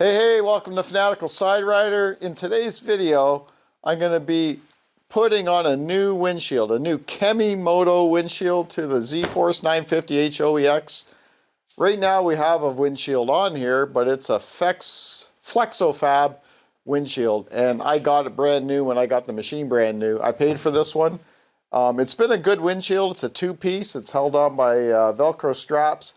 Hey, welcome to Fanatical Side Rider. In today's video, I'm going to be putting on a new windshield, a new Kemimoto windshield to the ZForce 950 HOEX. Right now we have a windshield on here, but it's a FlexoFab windshield, and I got it brand new when I got the machine brand new. I paid for this one. It's been a good windshield. It's a two-piece. It's held on by Velcro straps,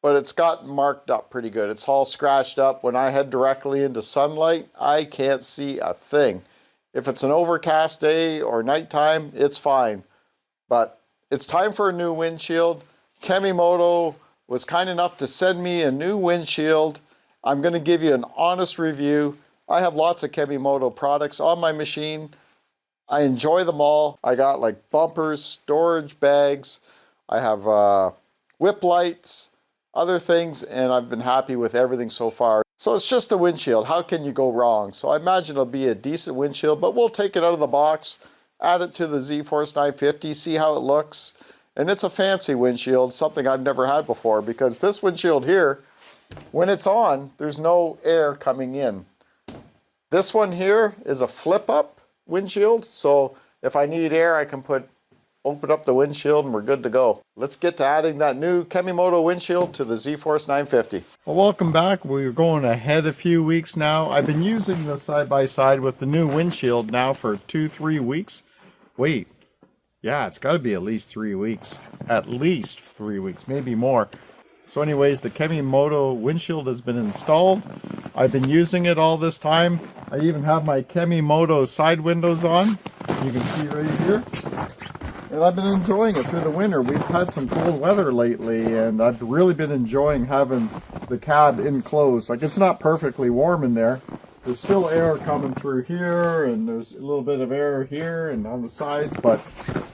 but it's got marked up pretty good. It's all scratched up. When I head directly into sunlight, I can't see a thing. If it's an overcast day or nighttime, it's fine. But it's time for a new windshield. Kemimoto was kind enough to send me a new windshield. I'm going to give you an honest review. I have lots of Kemimoto products on my machine. I enjoy them all. I got like bumpers, storage bags. I have whip lights, other things, and I've been happy with everything so far. So it's just a windshield. How can you go wrong? So I imagine it'll be a decent windshield, but we'll take it out of the box, add it to the ZForce 950, see how it looks. And it's a fancy windshield, something I've never had before, because this windshield here, when it's on, there's no air coming in. This one here is a flip-up windshield, so if I need air, I can open up the windshield and we're good to go. Let's get to adding that new Kemimoto windshield to the ZForce 950. Well, welcome back. We're going ahead a few weeks now. I've been using the side-by-side with the new windshield now for 2-3 weeks. Wait, yeah, it's got to be at least 3 weeks. At least 3 weeks, maybe more. So anyways, the Kemimoto windshield has been installed. I've been using it all this time. I even have my Kemimoto side windows on. You can see right here. And I've been enjoying it through the winter. We've had some cold weather lately, and I've really been enjoying having the cab enclosed. Like, it's not perfectly warm in there. There's still air coming through here, and there's a little bit of air here and on the sides, but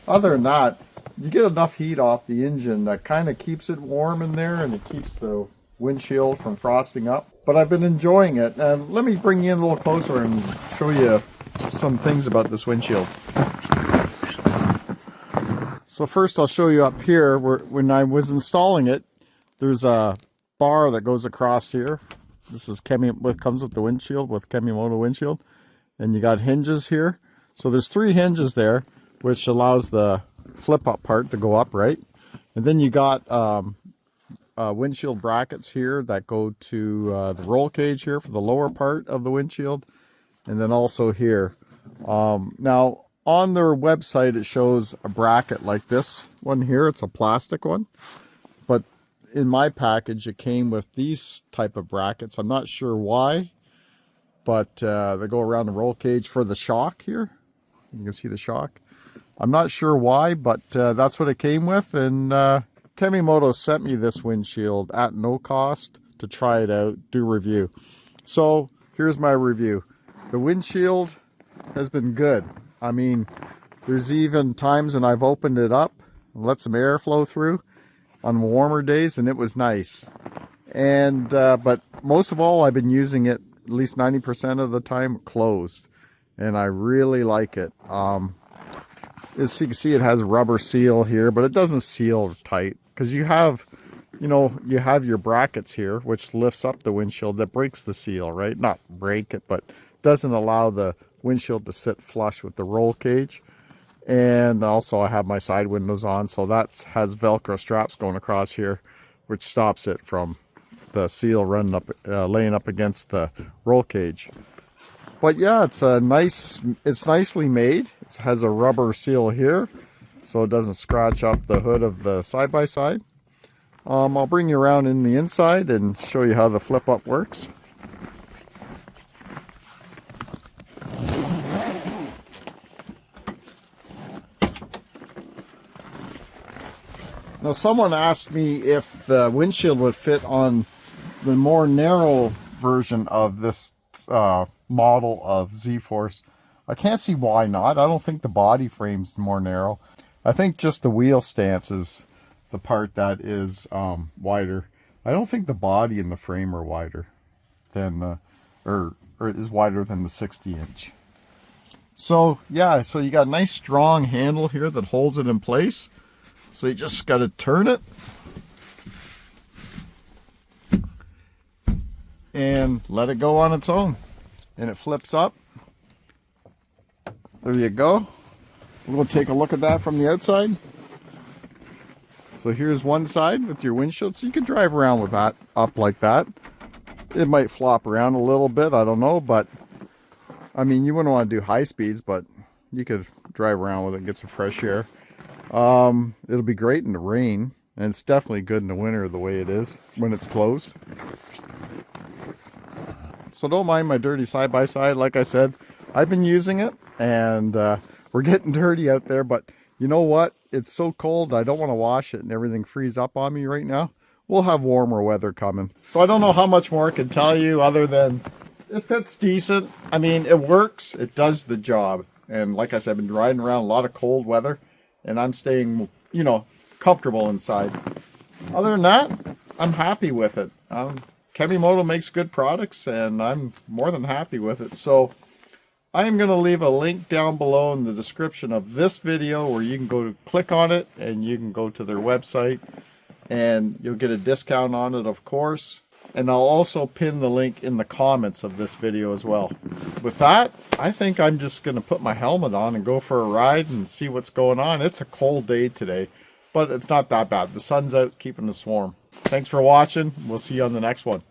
other than that, you get enough heat off the engine that kind of keeps it warm in there, and it keeps the windshield from frosting up. But I've been enjoying it, and let me bring you in a little closer and show you some things about this windshield. So first I'll show you up here, where when I was installing it, there's a bar that goes across here. This is what comes with the windshield, with Kemimoto windshield. And you got hinges here. So there's 3 hinges there, which allows the flip-up part to go up, right? And then you got windshield brackets here that go to the roll cage here for the lower part of the windshield. And then also here. Now, on their website, it shows a bracket like this one here. It's a plastic one. But in my package, it came with these type of brackets. I'm not sure why, but they go around the roll cage for the shock here. You can see the shock. I'm not sure why, but that's what it came with. And Kemimoto sent me this windshield at no cost to try it out, do review. So here's my review. The windshield has been good. I mean, there's even times when I've opened it up and let some air flow through on warmer days, and it was nice. And but most of all, I've been using it at least 90% of the time closed, and I really like it. As you can see, it has a rubber seal here, but it doesn't seal tight because you have your brackets here, which lifts up the windshield that breaks the seal, right? Not break it, but doesn't allow the windshield to sit flush with the roll cage. And also I have my side windows on, so that has Velcro straps going across here, which stops it from the seal running up, laying up against the roll cage. But yeah, it's nicely made. It has a rubber seal here, so it doesn't scratch up the hood of the side-by-side. I'll bring you around in the inside and show you how the flip-up works. Now, someone asked me if the windshield would fit on the more narrow version of this model of ZForce. I can't see why not. I don't think the body frame's more narrow. I think just the wheel stance is the part that is wider. I don't think the body and the frame are wider than, or is wider than the 60-inch. So yeah, so you got a nice strong handle here that holds it in place. So you just got to turn it and let it go on its own. And it flips up. There you go. We'll take a look at that from the outside. So here's one side with your windshield. So you can drive around with that up like that. It might flop around a little bit, I don't know, but I mean, you wouldn't want to do high speeds, but you could drive around with it and get some fresh air. It'll be great in the rain, and it's definitely good in the winter the way it is when it's closed. So don't mind my dirty side-by-side. Like I said, I've been using it, and we're getting dirty out there, but you know what? It's so cold, I don't want to wash it and everything freeze up on me right now. We'll have warmer weather coming. So I don't know how much more I can tell you other than it fits decent. I mean, it works. It does the job. And like I said, I've been riding around a lot of cold weather, and I'm staying, you know, comfortable inside. Other than that, I'm happy with it. Kemimoto makes good products, and I'm more than happy with it. So I am going to leave a link down below in the description of this video where you can go to click on it, and you can go to their website, and you'll get a discount on it, of course. And I'll also pin the link in the comments of this video as well. With that, I think I'm just going to put my helmet on and go for a ride and see what's going on. It's a cold day today, but it's not that bad. The sun's out keeping us warm. Thanks for watching. We'll see you on the next one.